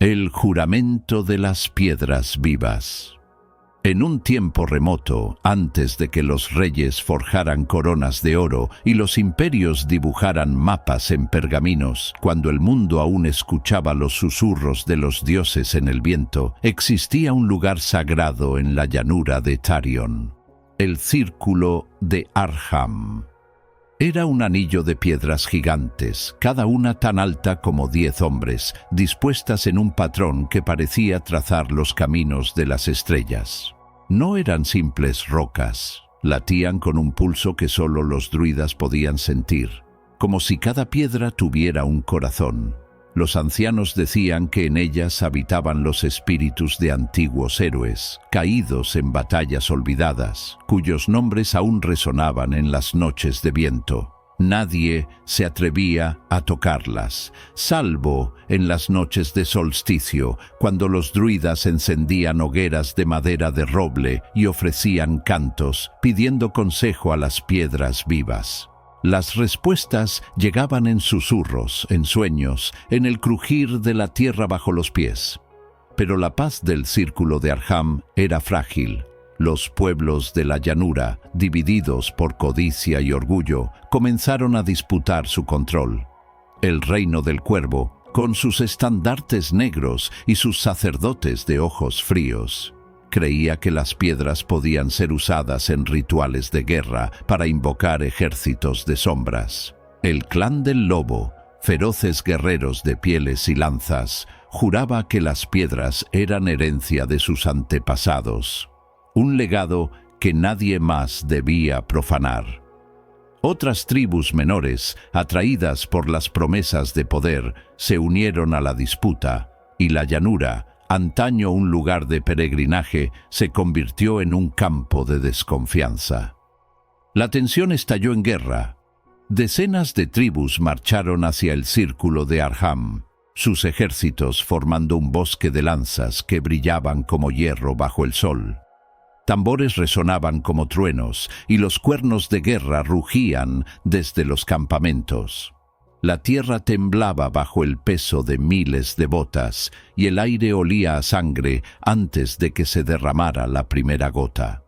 El juramento de las piedras vivas. En un tiempo remoto, antes de que los reyes forjaran coronas de oro y los imperios dibujaran mapas en pergaminos, cuando el mundo aún escuchaba los susurros de los dioses en el viento, existía un lugar sagrado en la llanura de Tarion, el Círculo de Arham. Era un anillo de piedras gigantes, cada una tan alta como 10 hombres, dispuestas en un patrón que parecía trazar los caminos de las estrellas. No eran simples rocas, latían con un pulso que solo los druidas podían sentir, como si cada piedra tuviera un corazón. Los ancianos decían que en ellas habitaban los espíritus de antiguos héroes, caídos en batallas olvidadas, cuyos nombres aún resonaban en las noches de viento. Nadie se atrevía a tocarlas, salvo en las noches de solsticio, cuando los druidas encendían hogueras de madera de roble y ofrecían cantos, pidiendo consejo a las piedras vivas. Las respuestas llegaban en susurros, en sueños, en el crujir de la tierra bajo los pies. Pero la paz del Círculo de Arham era frágil. Los pueblos de la llanura, divididos por codicia y orgullo, comenzaron a disputar su control. El reino del Cuervo, con sus estandartes negros y sus sacerdotes de ojos fríos, creía que las piedras podían ser usadas en rituales de guerra para invocar ejércitos de sombras. El clan del lobo, feroces guerreros de pieles y lanzas, juraba que las piedras eran herencia de sus antepasados, un legado que nadie más debía profanar. Otras tribus menores, atraídas por las promesas de poder, se unieron a la disputa, y la llanura, antaño un lugar de peregrinaje, se convirtió en un campo de desconfianza. La tensión estalló en guerra. Decenas de tribus marcharon hacia el Círculo de Arham, sus ejércitos formando un bosque de lanzas que brillaban como hierro bajo el sol. Tambores resonaban como truenos y los cuernos de guerra rugían desde los campamentos. La tierra temblaba bajo el peso de miles de botas y el aire olía a sangre antes de que se derramara la primera gota.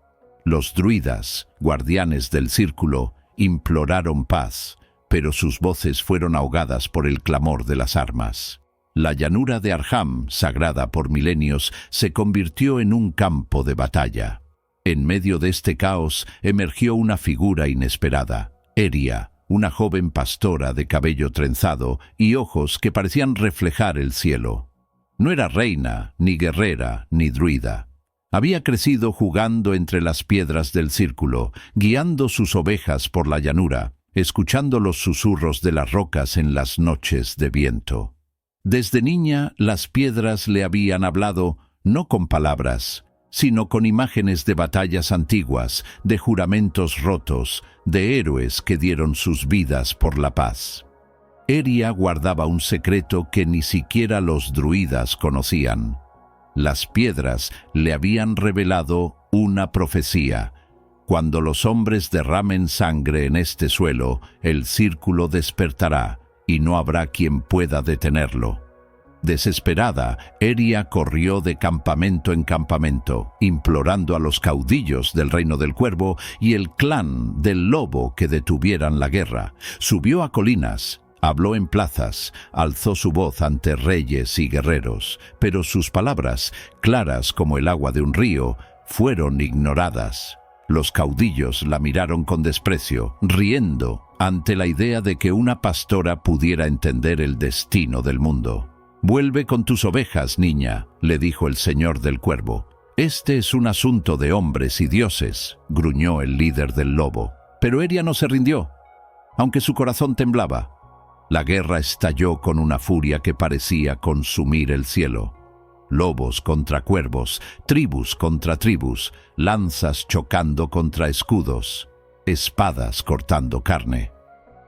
Los druidas, guardianes del círculo, imploraron paz, pero sus voces fueron ahogadas por el clamor de las armas. La llanura de Arham, sagrada por milenios, se convirtió en un campo de batalla. En medio de este caos emergió una figura inesperada, Eria, una joven pastora de cabello trenzado y ojos que parecían reflejar el cielo. No era reina, ni guerrera, ni druida. Había crecido jugando entre las piedras del círculo, guiando sus ovejas por la llanura, escuchando los susurros de las rocas en las noches de viento. Desde niña, las piedras le habían hablado, no con palabras, sino con imágenes de batallas antiguas, de juramentos rotos, de héroes que dieron sus vidas por la paz. Eria guardaba un secreto que ni siquiera los druidas conocían. Las piedras le habían revelado una profecía. Cuando los hombres derramen sangre en este suelo, el círculo despertará, y no habrá quien pueda detenerlo. Desesperada, Eria corrió de campamento en campamento, implorando a los caudillos del Reino del Cuervo y el clan del Lobo que detuvieran la guerra. Subió a colinas, habló en plazas, alzó su voz ante reyes y guerreros, pero sus palabras, claras como el agua de un río, fueron ignoradas. Los caudillos la miraron con desprecio, riendo ante la idea de que una pastora pudiera entender el destino del mundo. «Vuelve con tus ovejas, niña», le dijo el señor del Cuervo. «Este es un asunto de hombres y dioses», gruñó el líder del lobo. Pero Eria no se rindió, aunque su corazón temblaba. La guerra estalló con una furia que parecía consumir el cielo. Lobos contra cuervos, tribus contra tribus, lanzas chocando contra escudos, espadas cortando carne.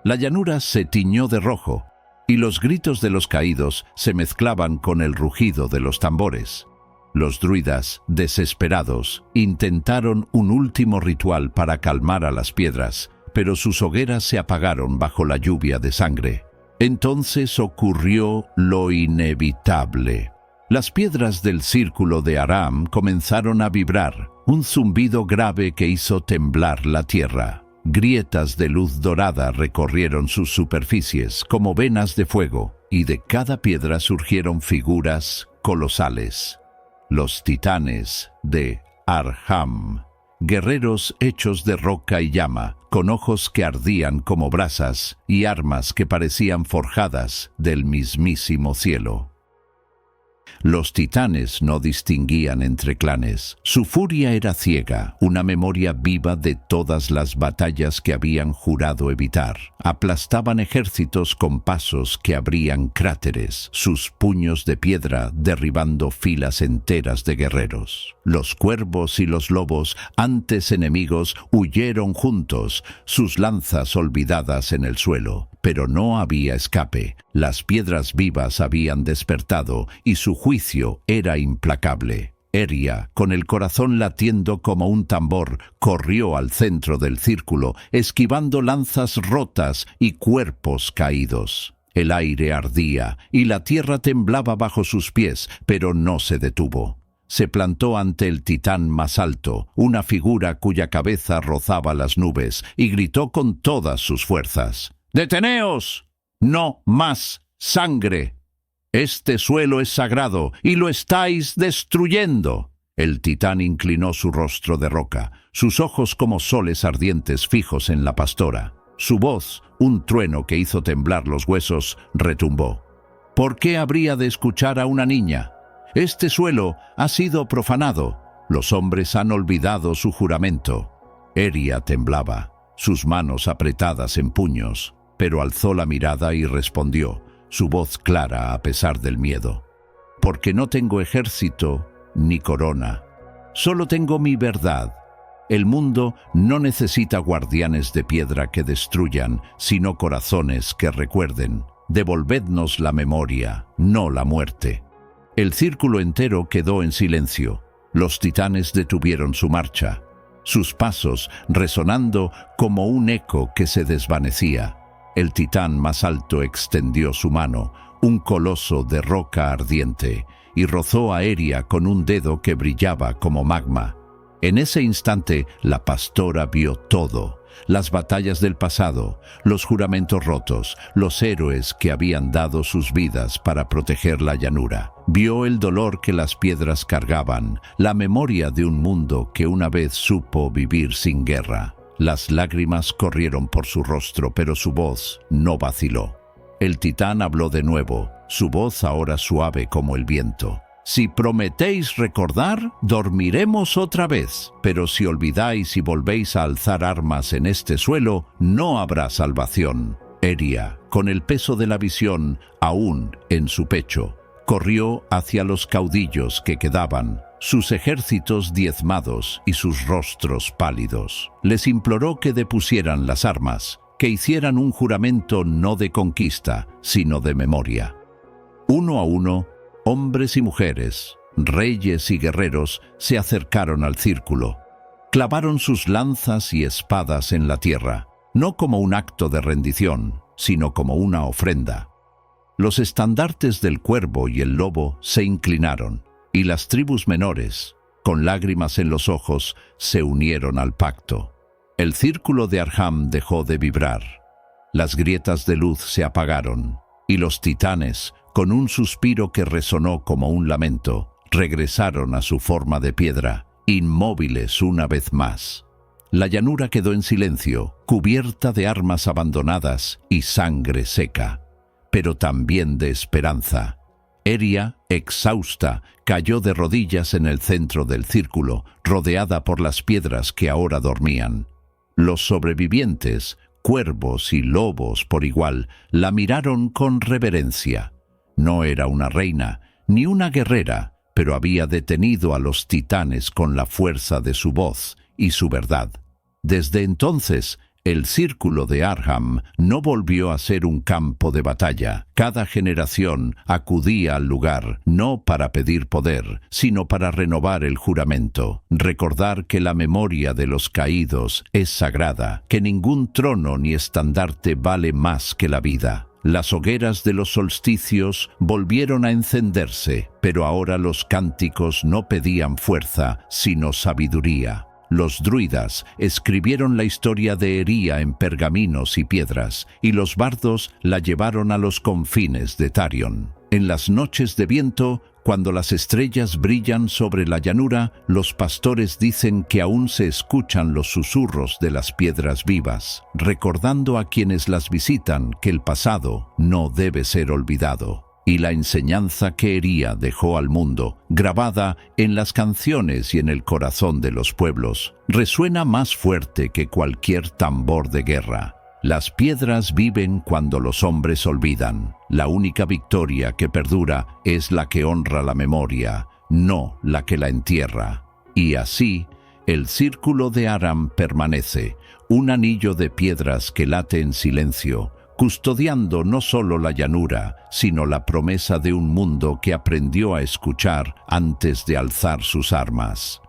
La llanura se tiñó de rojo, y los gritos de los caídos se mezclaban con el rugido de los tambores. Los druidas, desesperados, intentaron un último ritual para calmar a las piedras, pero sus hogueras se apagaron bajo la lluvia de sangre. Entonces ocurrió lo inevitable. Las piedras del círculo de Aram comenzaron a vibrar, un zumbido grave que hizo temblar la tierra. Grietas de luz dorada recorrieron sus superficies como venas de fuego, y de cada piedra surgieron figuras colosales. Los titanes de Arham, guerreros hechos de roca y llama, con ojos que ardían como brasas y armas que parecían forjadas del mismísimo cielo. Los titanes no distinguían entre clanes. Su furia era ciega, una memoria viva de todas las batallas que habían jurado evitar. Aplastaban ejércitos con pasos que abrían cráteres, sus puños de piedra derribando filas enteras de guerreros. Los cuervos y los lobos, antes enemigos, huyeron juntos, sus lanzas olvidadas en el suelo. Pero no había escape. Las piedras vivas habían despertado y su juicio era implacable. Eria, con el corazón latiendo como un tambor, corrió al centro del círculo, esquivando lanzas rotas y cuerpos caídos. El aire ardía y la tierra temblaba bajo sus pies, pero no se detuvo. Se plantó ante el titán más alto, una figura cuya cabeza rozaba las nubes, y gritó con todas sus fuerzas: ¡Deteneos! ¡No más sangre! Este suelo es sagrado y lo estáis destruyendo. El titán inclinó su rostro de roca, sus ojos como soles ardientes fijos en la pastora. Su voz, un trueno que hizo temblar los huesos, retumbó. ¿Por qué habría de escuchar a una niña? Este suelo ha sido profanado. Los hombres han olvidado su juramento. Eria temblaba, sus manos apretadas en puños, pero alzó la mirada y respondió, su voz clara a pesar del miedo: porque no tengo ejército ni corona, solo tengo mi verdad. El mundo no necesita guardianes de piedra que destruyan, sino corazones que recuerden. Devolvednos la memoria, no la muerte. El círculo entero quedó en silencio. Los titanes detuvieron su marcha, sus pasos resonando como un eco que se desvanecía. El titán más alto extendió su mano, un coloso de roca ardiente, y rozó a Eria con un dedo que brillaba como magma. En ese instante, la pastora vio todo: las batallas del pasado, los juramentos rotos, los héroes que habían dado sus vidas para proteger la llanura. Vio el dolor que las piedras cargaban, la memoria de un mundo que una vez supo vivir sin guerra. Las lágrimas corrieron por su rostro, pero su voz no vaciló. El titán habló de nuevo, su voz ahora suave como el viento. Si prometéis recordar, dormiremos otra vez. Pero si olvidáis y volvéis a alzar armas en este suelo, no habrá salvación. Eria, con el peso de la visión aún en su pecho, corrió hacia los caudillos que quedaban, sus ejércitos diezmados y sus rostros pálidos. Les imploró que depusieran las armas, que hicieran un juramento no de conquista, sino de memoria. Uno a uno, hombres y mujeres, reyes y guerreros se acercaron al círculo. Clavaron sus lanzas y espadas en la tierra, no como un acto de rendición, sino como una ofrenda. Los estandartes del cuervo y el lobo se inclinaron, y las tribus menores, con lágrimas en los ojos, se unieron al pacto. El círculo de Arham dejó de vibrar. Las grietas de luz se apagaron, y los titanes, con un suspiro que resonó como un lamento, regresaron a su forma de piedra, inmóviles una vez más. La llanura quedó en silencio, cubierta de armas abandonadas y sangre seca, pero también de esperanza. Eria, exhausta, cayó de rodillas en el centro del círculo, rodeada por las piedras que ahora dormían. Los sobrevivientes, cuervos y lobos por igual, la miraron con reverencia. No era una reina, ni una guerrera, pero había detenido a los titanes con la fuerza de su voz y su verdad. Desde entonces, el círculo de Arham no volvió a ser un campo de batalla. Cada generación acudía al lugar, no para pedir poder, sino para renovar el juramento, recordar que la memoria de los caídos es sagrada, que ningún trono ni estandarte vale más que la vida. Las hogueras de los solsticios volvieron a encenderse, pero ahora los cánticos no pedían fuerza, sino sabiduría. Los druidas escribieron la historia de Ería en pergaminos y piedras, y los bardos la llevaron a los confines de Tarion. En las noches de viento, cuando las estrellas brillan sobre la llanura, los pastores dicen que aún se escuchan los susurros de las piedras vivas, recordando a quienes las visitan que el pasado no debe ser olvidado. Y la enseñanza que Ería dejó al mundo, grabada en las canciones y en el corazón de los pueblos, resuena más fuerte que cualquier tambor de guerra. Las piedras viven cuando los hombres olvidan. La única victoria que perdura es la que honra la memoria, no la que la entierra. Y así, el círculo de Aram permanece, un anillo de piedras que late en silencio, custodiando no solo la llanura, sino la promesa de un mundo que aprendió a escuchar antes de alzar sus armas.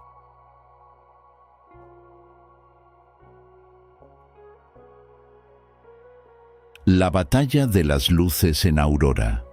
La batalla de las luces en Aurora.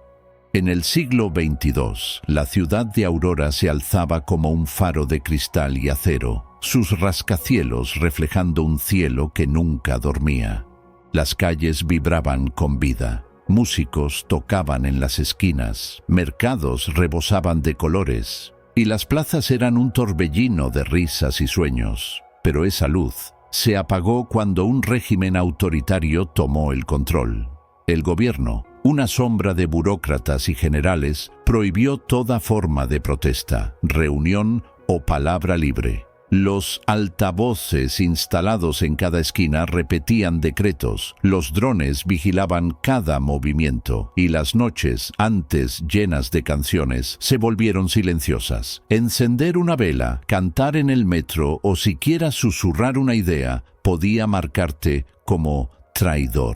En el siglo XXII, la ciudad de Aurora se alzaba como un faro de cristal y acero, sus rascacielos reflejando un cielo que nunca dormía. Las calles vibraban con vida, músicos tocaban en las esquinas, mercados rebosaban de colores, y las plazas eran un torbellino de risas y sueños. Pero esa luz se apagó cuando un régimen autoritario tomó el control. El gobierno, una sombra de burócratas y generales, prohibió toda forma de protesta, reunión o palabra libre. Los altavoces instalados en cada esquina repetían decretos, los drones vigilaban cada movimiento y las noches, antes llenas de canciones, se volvieron silenciosas. Encender una vela, cantar en el metro o siquiera susurrar una idea podía marcarte como traidor.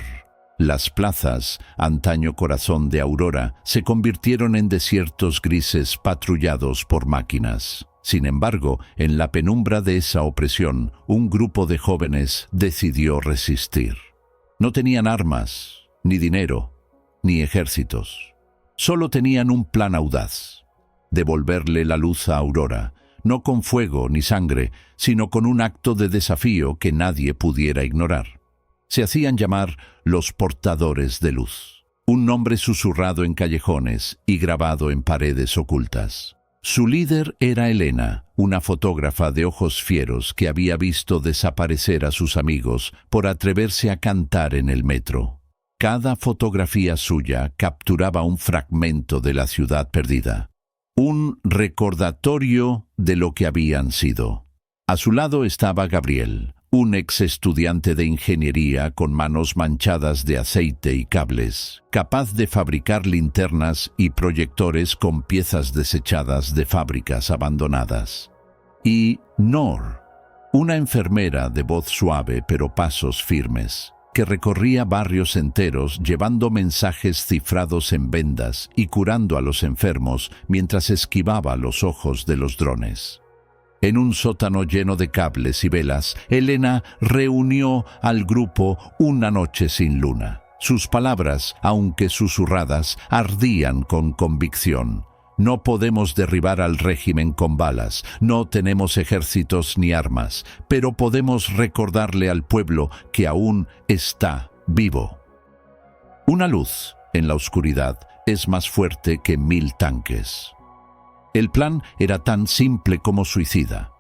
Las plazas, antaño corazón de Aurora, se convirtieron en desiertos grises patrullados por máquinas. Sin embargo, en la penumbra de esa opresión, un grupo de jóvenes decidió resistir. No tenían armas, ni dinero, ni ejércitos. Solo tenían un plan audaz: devolverle la luz a Aurora, no con fuego ni sangre, sino con un acto de desafío que nadie pudiera ignorar. Se hacían llamar los portadores de luz, un nombre susurrado en callejones y grabado en paredes ocultas. Su líder era Helena, una fotógrafa de ojos fieros que había visto desaparecer a sus amigos por atreverse a cantar en el metro. Cada fotografía suya capturaba un fragmento de la ciudad perdida, un recordatorio de lo que habían sido. A su lado estaba Gabriel, un ex estudiante de ingeniería con manos manchadas de aceite y cables, capaz de fabricar linternas y proyectores con piezas desechadas de fábricas abandonadas. Y Nor, una enfermera de voz suave pero pasos firmes, que recorría barrios enteros llevando mensajes cifrados en vendas y curando a los enfermos mientras esquivaba los ojos de los drones. En un sótano lleno de cables y velas, Helena reunió al grupo una noche sin luna. Sus palabras, aunque susurradas, ardían con convicción. No podemos derribar al régimen con balas, no tenemos ejércitos ni armas, pero podemos recordarle al pueblo que aún está vivo. Una luz en la oscuridad es más fuerte que 1000 tanques. El plan era tan simple como suicida.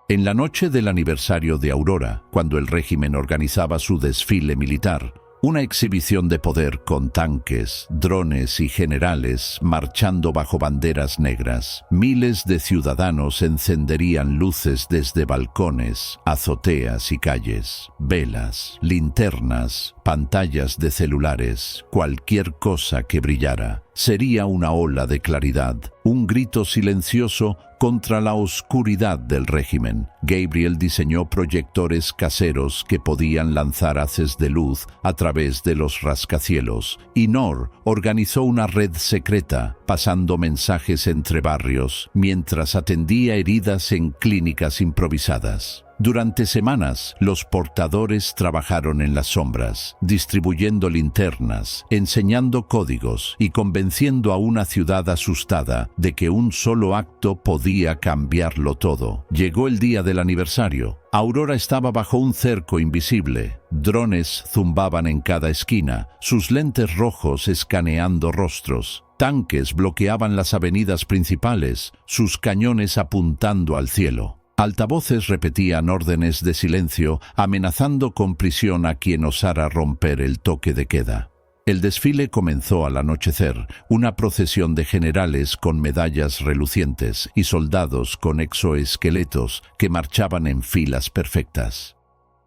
En la noche del aniversario de Aurora, cuando el régimen organizaba su desfile militar, una exhibición de poder con tanques, drones y generales marchando bajo banderas negras, miles de ciudadanos encenderían luces desde balcones, azoteas y calles, velas, linternas, pantallas de celulares, cualquier cosa que brillara. Sería una ola de claridad, un grito silencioso contra la oscuridad del régimen. Gabriel diseñó proyectores caseros que podían lanzar haces de luz a través de los rascacielos, y Nor organizó una red secreta, pasando mensajes entre barrios, mientras atendía heridas en clínicas improvisadas. Durante semanas, los portadores trabajaron en las sombras, distribuyendo linternas, enseñando códigos y convenciendo a una ciudad asustada de que un solo acto podía cambiarlo todo. Llegó el día del aniversario. Aurora estaba bajo un cerco invisible. Drones zumbaban en cada esquina, sus lentes rojos escaneando rostros. Tanques bloqueaban las avenidas principales, sus cañones apuntando al cielo. Altavoces repetían órdenes de silencio, amenazando con prisión a quien osara romper el toque de queda. El desfile comenzó al anochecer, una procesión de generales con medallas relucientes y soldados con exoesqueletos que marchaban en filas perfectas.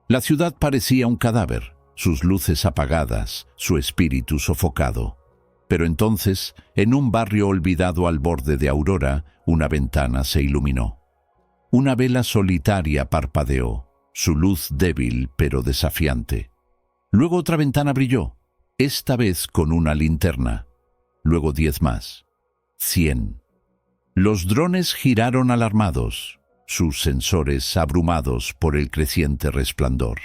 La ciudad parecía un cadáver, sus luces apagadas, su espíritu sofocado. Pero entonces, en un barrio olvidado al borde de Aurora, una ventana se iluminó. Una vela solitaria parpadeó, su luz débil pero desafiante. Luego otra ventana brilló, esta vez con una linterna. Luego 10 más. 100. Los drones giraron alarmados, sus sensores abrumados por el creciente resplandor.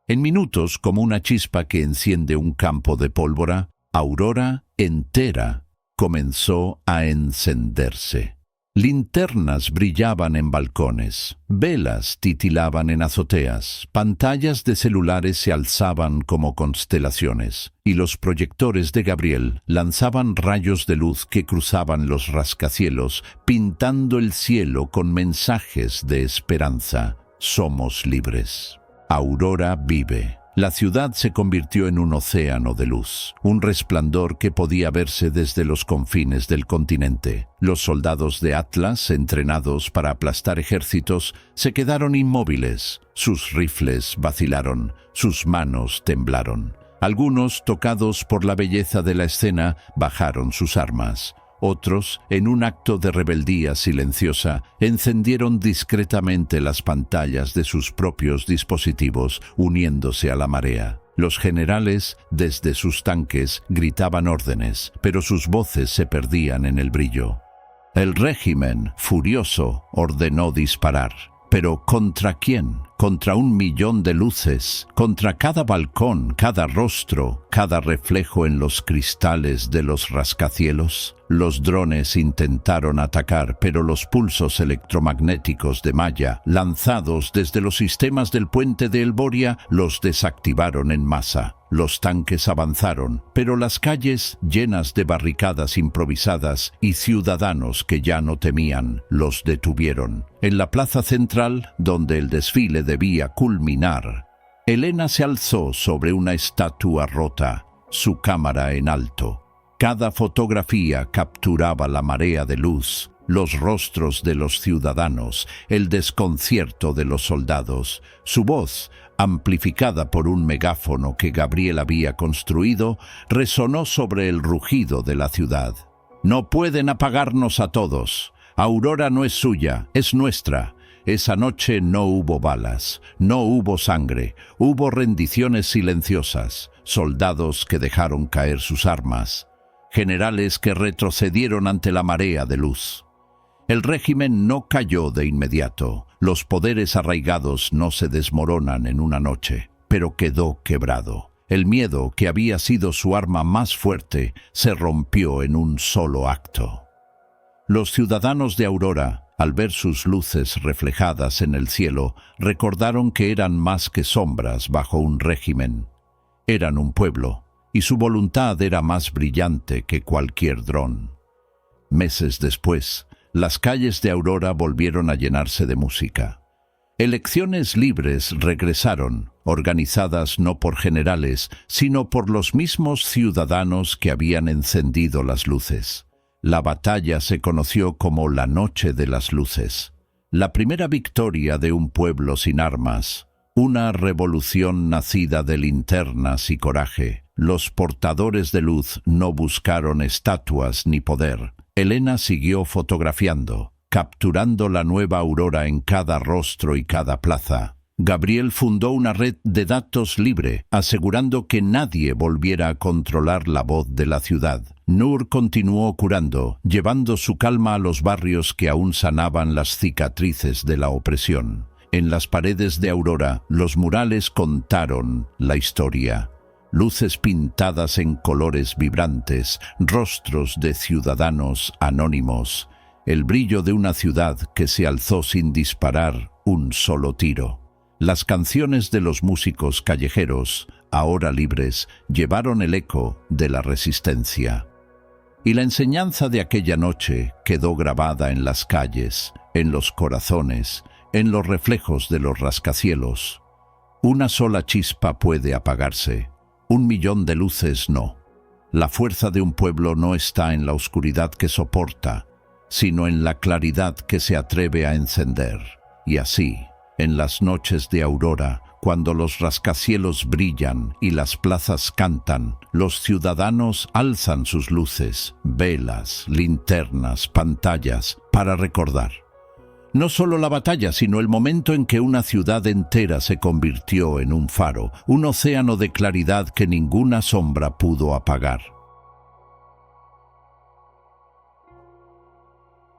En minutos, como una chispa que enciende un campo de pólvora, Aurora entera comenzó a encenderse. Linternas brillaban en balcones, velas titilaban en azoteas, pantallas de celulares se alzaban como constelaciones, y los proyectores de Gabriel lanzaban rayos de luz que cruzaban los rascacielos, pintando el cielo con mensajes de esperanza. Somos libres. Aurora vive. La ciudad se convirtió en un océano de luz, un resplandor que podía verse desde los confines del continente. Los soldados de Atlas, entrenados para aplastar ejércitos, se quedaron inmóviles. Sus rifles vacilaron, sus manos temblaron. Algunos, tocados por la belleza de la escena, bajaron sus armas. Otros, en un acto de rebeldía silenciosa, encendieron discretamente las pantallas de sus propios dispositivos, uniéndose a la marea. Los generales, desde sus tanques, gritaban órdenes, pero sus voces se perdían en el brillo. El régimen, furioso, ordenó disparar. ¿Pero contra quién? Contra 1.000.000 de luces, contra cada balcón, cada rostro, cada reflejo en los cristales de los rascacielos. Los drones intentaron atacar, pero los pulsos electromagnéticos de Maya, lanzados desde los sistemas del puente de El Boria, los desactivaron en masa. Los tanques avanzaron, pero las calles, llenas de barricadas improvisadas y ciudadanos que ya no temían, los detuvieron. En la plaza central, donde el desfile debía culminar, Elena se alzó sobre una estatua rota, su cámara en alto. Cada fotografía capturaba la marea de luz, los rostros de los ciudadanos, el desconcierto de los soldados. Su voz, amplificada por un megáfono que Gabriel había construido, resonó sobre el rugido de la ciudad. No pueden apagarnos a todos. Aurora no es suya, es nuestra. Esa noche no hubo balas, no hubo sangre, hubo rendiciones silenciosas, soldados que dejaron caer sus armas, generales que retrocedieron ante la marea de luz. El régimen no cayó de inmediato, los poderes arraigados no se desmoronan en una noche, pero quedó quebrado. El miedo, que había sido su arma más fuerte, se rompió en un solo acto. Los ciudadanos de Aurora, al ver sus luces reflejadas en el cielo, recordaron que eran más que sombras bajo un régimen. Eran un pueblo, y su voluntad era más brillante que cualquier dron. Meses después, las calles de Aurora volvieron a llenarse de música. Elecciones libres regresaron, organizadas no por generales, sino por los mismos ciudadanos que habían encendido las luces. La batalla se conoció como la Noche de las Luces, la primera victoria de un pueblo sin armas, una revolución nacida de linternas y coraje. Los portadores de luz no buscaron estatuas ni poder. Elena siguió fotografiando, capturando la nueva aurora en cada rostro y cada plaza. Gabriel fundó una red de datos libre, asegurando que nadie volviera a controlar la voz de la ciudad. Nur continuó curando, llevando su calma a los barrios que aún sanaban las cicatrices de la opresión. En las paredes de Aurora, los murales contaron la historia. Luces pintadas en colores vibrantes, rostros de ciudadanos anónimos, el brillo de una ciudad que se alzó sin disparar un solo tiro. Las canciones de los músicos callejeros, ahora libres, llevaron el eco de la resistencia. Y la enseñanza de aquella noche quedó grabada en las calles, en los corazones, en los reflejos de los rascacielos. Una sola chispa puede apagarse, 1.000.000 de luces no. La fuerza de un pueblo no está en la oscuridad que soporta, sino en la claridad que se atreve a encender. Y así, en las noches de aurora, cuando los rascacielos brillan y las plazas cantan, los ciudadanos alzan sus luces, velas, linternas, pantallas, para recordar. No solo la batalla, sino el momento en que una ciudad entera se convirtió en un faro, un océano de claridad que ninguna sombra pudo apagar.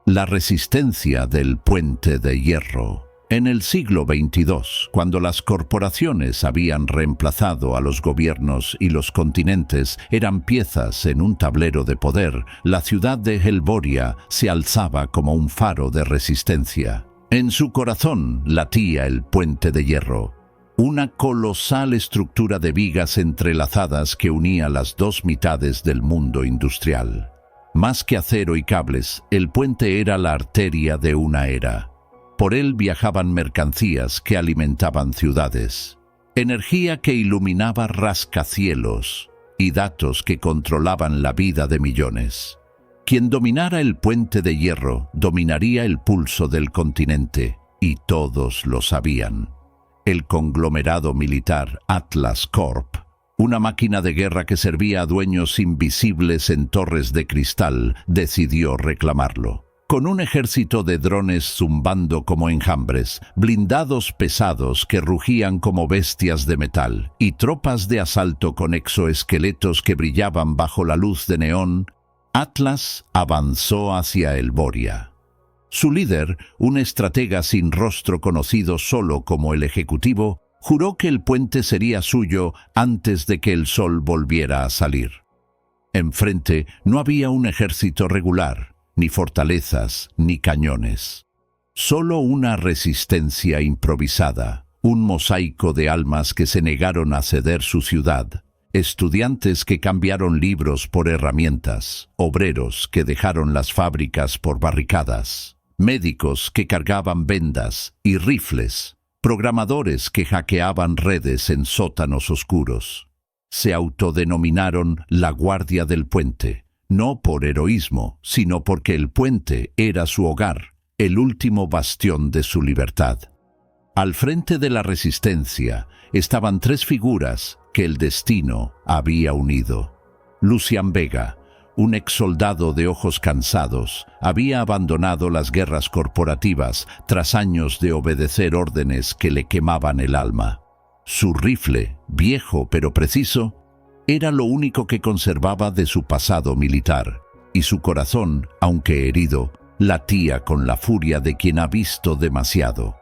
La resistencia del Puente de Hierro. En el siglo XXII, cuando las corporaciones habían reemplazado a los gobiernos y los continentes eran piezas en un tablero de poder, la ciudad de Helvoria se alzaba como un faro de resistencia. En su corazón latía el Puente de Hierro, una colosal estructura de vigas entrelazadas que unía las dos mitades del mundo industrial. Más que acero y cables, el puente era la arteria de una era. Por él viajaban mercancías que alimentaban ciudades, energía que iluminaba rascacielos y datos que controlaban la vida de millones. Quien dominara el Puente de Hierro dominaría el pulso del continente, y todos lo sabían. El conglomerado militar Atlas Corp, una máquina de guerra que servía a dueños invisibles en torres de cristal, decidió reclamarlo. Con un ejército de drones zumbando como enjambres, blindados pesados que rugían como bestias de metal, y tropas de asalto con exoesqueletos que brillaban bajo la luz de neón, Atlas avanzó hacia Helvoria. Su líder, un estratega sin rostro conocido solo como el Ejecutivo, juró que el puente sería suyo antes de que el sol volviera a salir. Enfrente no había un ejército regular, ni fortalezas, ni cañones. Solo una resistencia improvisada, un mosaico de almas que se negaron a ceder su ciudad, estudiantes que cambiaron libros por herramientas, obreros que dejaron las fábricas por barricadas, médicos que cargaban vendas y rifles, programadores que hackeaban redes en sótanos oscuros. Se autodenominaron la Guardia del Puente. No por heroísmo, sino porque el puente era su hogar, el último bastión de su libertad. Al frente de la resistencia estaban tres figuras que el destino había unido. Lucian Vega, un exsoldado de ojos cansados, había abandonado las guerras corporativas tras años de obedecer órdenes que le quemaban el alma. Su rifle, viejo pero preciso, era lo único que conservaba de su pasado militar, y su corazón, aunque herido, latía con la furia de quien ha visto demasiado.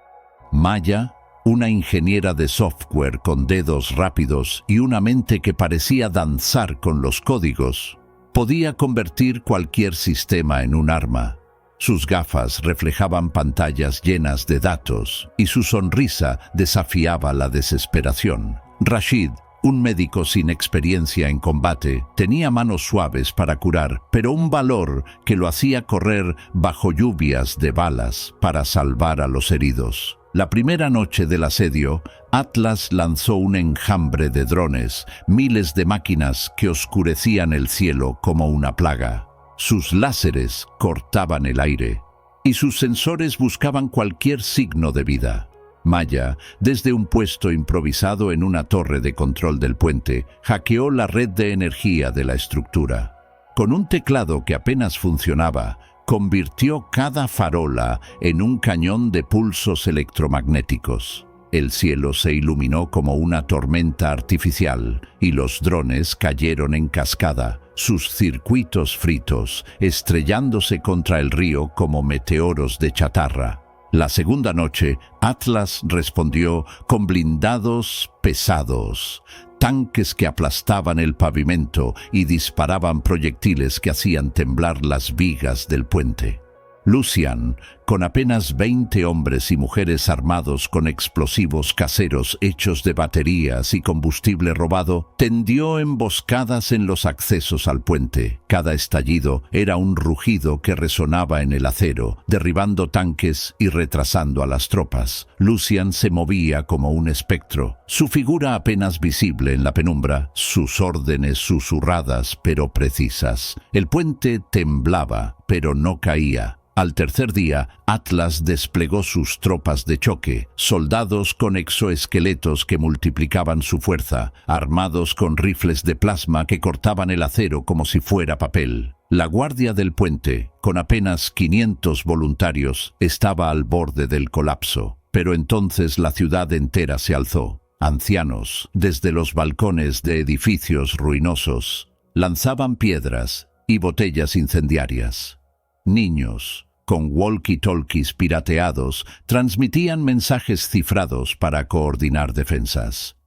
Maya, una ingeniera de software con dedos rápidos y una mente que parecía danzar con los códigos, podía convertir cualquier sistema en un arma. Sus gafas reflejaban pantallas llenas de datos, y su sonrisa desafiaba la desesperación. Rashid, un médico sin experiencia en combate, tenía manos suaves para curar, pero un valor que lo hacía correr bajo lluvias de balas para salvar a los heridos. La primera noche del asedio, Atlas lanzó un enjambre de drones, miles de máquinas que oscurecían el cielo como una plaga. Sus láseres cortaban el aire, y sus sensores buscaban cualquier signo de vida. Maya, desde un puesto improvisado en una torre de control del puente, hackeó la red de energía de la estructura. Con un teclado que apenas funcionaba, convirtió cada farola en un cañón de pulsos electromagnéticos. El cielo se iluminó como una tormenta artificial y los drones cayeron en cascada, sus circuitos fritos, estrellándose contra el río como meteoros de chatarra. La segunda noche, Atlas respondió con blindados pesados, tanques que aplastaban el pavimento y disparaban proyectiles que hacían temblar las vigas del puente. Lucian, con apenas 20 hombres y mujeres armados con explosivos caseros hechos de baterías y combustible robado, tendió emboscadas en los accesos al puente. Cada estallido era un rugido que resonaba en el acero, derribando tanques y retrasando a las tropas. Lucian se movía como un espectro, su figura apenas visible en la penumbra, sus órdenes susurradas pero precisas. El puente temblaba, pero no caía. Al tercer día, Atlas desplegó sus tropas de choque, soldados con exoesqueletos que multiplicaban su fuerza, armados con rifles de plasma que cortaban el acero como si fuera papel. La guardia del puente, con apenas 500 voluntarios, estaba al borde del colapso, pero entonces la ciudad entera se alzó. Ancianos, desde los balcones de edificios ruinosos, lanzaban piedras y botellas incendiarias. Niños, con walkie-talkies pirateados, transmitían mensajes cifrados para coordinar defensas.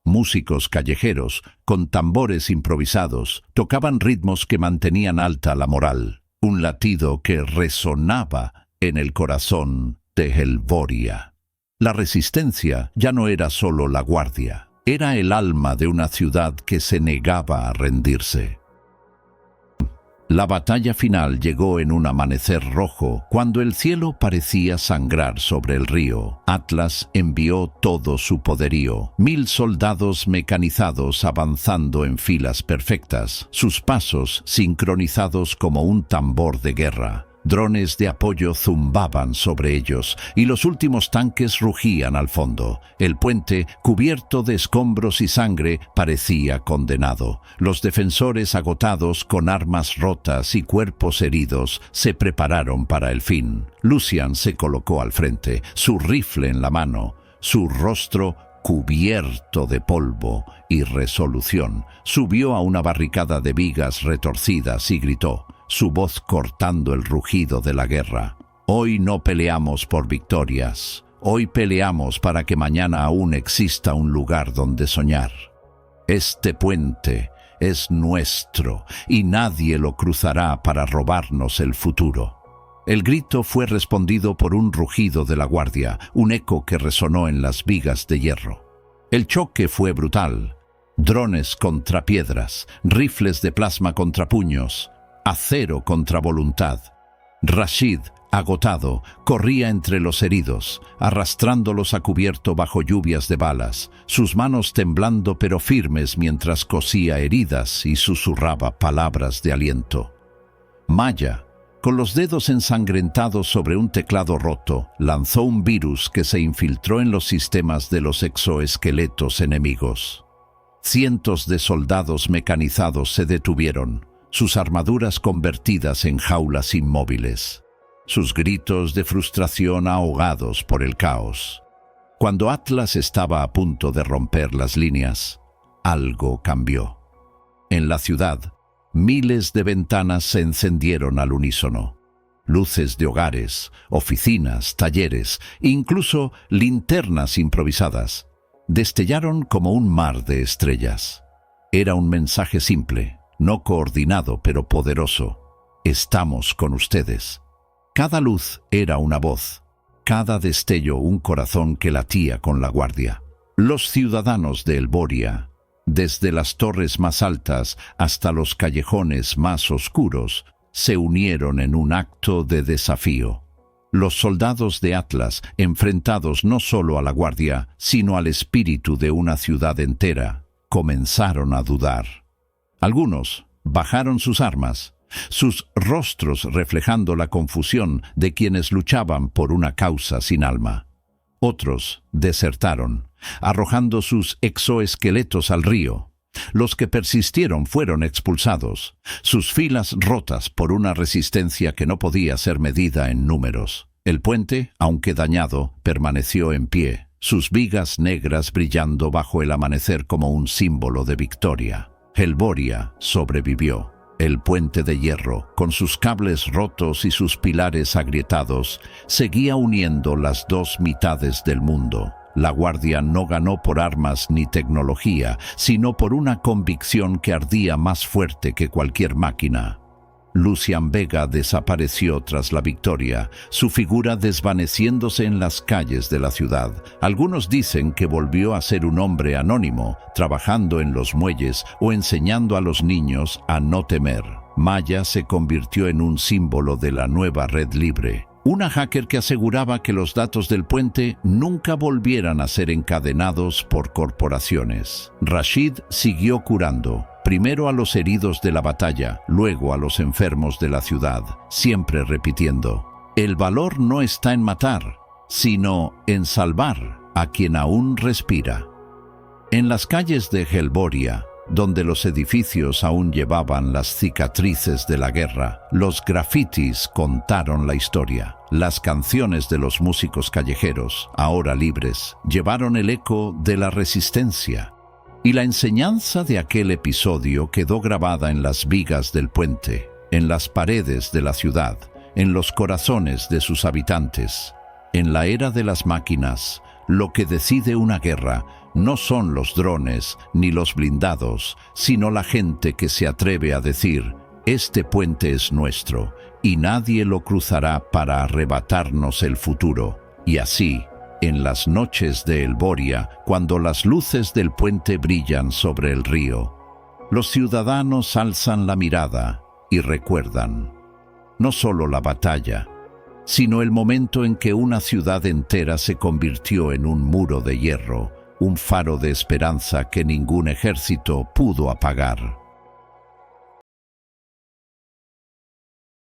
Músicos callejeros, con tambores improvisados, tocaban ritmos que mantenían alta la moral, un latido que resonaba en el corazón de Helvoria. La resistencia ya no era solo la guardia, era el alma de una ciudad que se negaba a rendirse. La batalla final llegó en un amanecer rojo, cuando el cielo parecía sangrar sobre el río. Atlas envió todo su poderío, 1000 soldados mecanizados avanzando en filas perfectas, sus pasos sincronizados como un tambor de guerra. Drones de apoyo zumbaban sobre ellos y los últimos tanques rugían al fondo. El puente, cubierto de escombros y sangre, parecía condenado. Los defensores, agotados, con armas rotas y cuerpos heridos, se prepararon para el fin. Lucian se colocó al frente, su rifle en la mano, su rostro cubierto de polvo y resolución. Subió a una barricada de vigas retorcidas y gritó, su voz cortando el rugido de la guerra. Hoy no peleamos por victorias. Hoy peleamos para que mañana aún exista un lugar donde soñar. Este puente es nuestro y nadie lo cruzará para robarnos el futuro. El grito fue respondido por un rugido de la guardia, un eco que resonó en las vigas de hierro. El choque fue brutal. Drones contra piedras, rifles de plasma contra puños, acero contra voluntad. Rashid, agotado, corría entre los heridos, arrastrándolos a cubierto bajo lluvias de balas, sus manos temblando pero firmes mientras cosía heridas y susurraba palabras de aliento. Maya, con los dedos ensangrentados sobre un teclado roto, lanzó un virus que se infiltró en los sistemas de los exoesqueletos enemigos. Cientos de soldados mecanizados se detuvieron, sus armaduras convertidas en jaulas inmóviles, sus gritos de frustración ahogados por el caos. Cuando Atlas estaba a punto de romper las líneas, algo cambió. En la ciudad, miles de ventanas se encendieron al unísono. Luces de hogares, oficinas, talleres, incluso linternas improvisadas, destellaron como un mar de estrellas. Era un mensaje simple, no coordinado pero poderoso. Estamos con ustedes. Cada luz era una voz, cada destello un corazón que latía con la guardia. Los ciudadanos de Helvoria, desde las torres más altas hasta los callejones más oscuros, se unieron en un acto de desafío. Los soldados de Atlas, enfrentados no solo a la guardia, sino al espíritu de una ciudad entera, comenzaron a dudar. Algunos bajaron sus armas, sus rostros reflejando la confusión de quienes luchaban por una causa sin alma. Otros desertaron, arrojando sus exoesqueletos al río. Los que persistieron fueron expulsados, sus filas rotas por una resistencia que no podía ser medida en números. El puente, aunque dañado, permaneció en pie, sus vigas negras brillando bajo el amanecer como un símbolo de victoria. Helvoria sobrevivió. El puente de hierro, con sus cables rotos y sus pilares agrietados, seguía uniendo las dos mitades del mundo. La Guardia no ganó por armas ni tecnología, sino por una convicción que ardía más fuerte que cualquier máquina. Lucian Vega desapareció tras la victoria, su figura desvaneciéndose en las calles de la ciudad. Algunos dicen que volvió a ser un hombre anónimo, trabajando en los muelles o enseñando a los niños a no temer. Maya se convirtió en un símbolo de la nueva red libre. Una hacker que aseguraba que los datos del puente nunca volvieran a ser encadenados por corporaciones. Rashid siguió curando, primero a los heridos de la batalla, luego a los enfermos de la ciudad, siempre repitiendo: el valor no está en matar, sino en salvar a quien aún respira. En las calles de Helboria, donde los edificios aún llevaban las cicatrices de la guerra, los grafitis contaron la historia. Las canciones de los músicos callejeros, ahora libres, llevaron el eco de la resistencia. Y la enseñanza de aquel episodio quedó grabada en las vigas del puente, en las paredes de la ciudad, en los corazones de sus habitantes. En la era de las máquinas, lo que decide una guerra no son los drones ni los blindados, sino la gente que se atreve a decir: este puente es nuestro y nadie lo cruzará para arrebatarnos el futuro. Y así, en las noches de Helboria, cuando las luces del puente brillan sobre el río, los ciudadanos alzan la mirada y recuerdan no solo la batalla, sino el momento en que una ciudad entera se convirtió en un muro de hierro, un faro de esperanza que ningún ejército pudo apagar.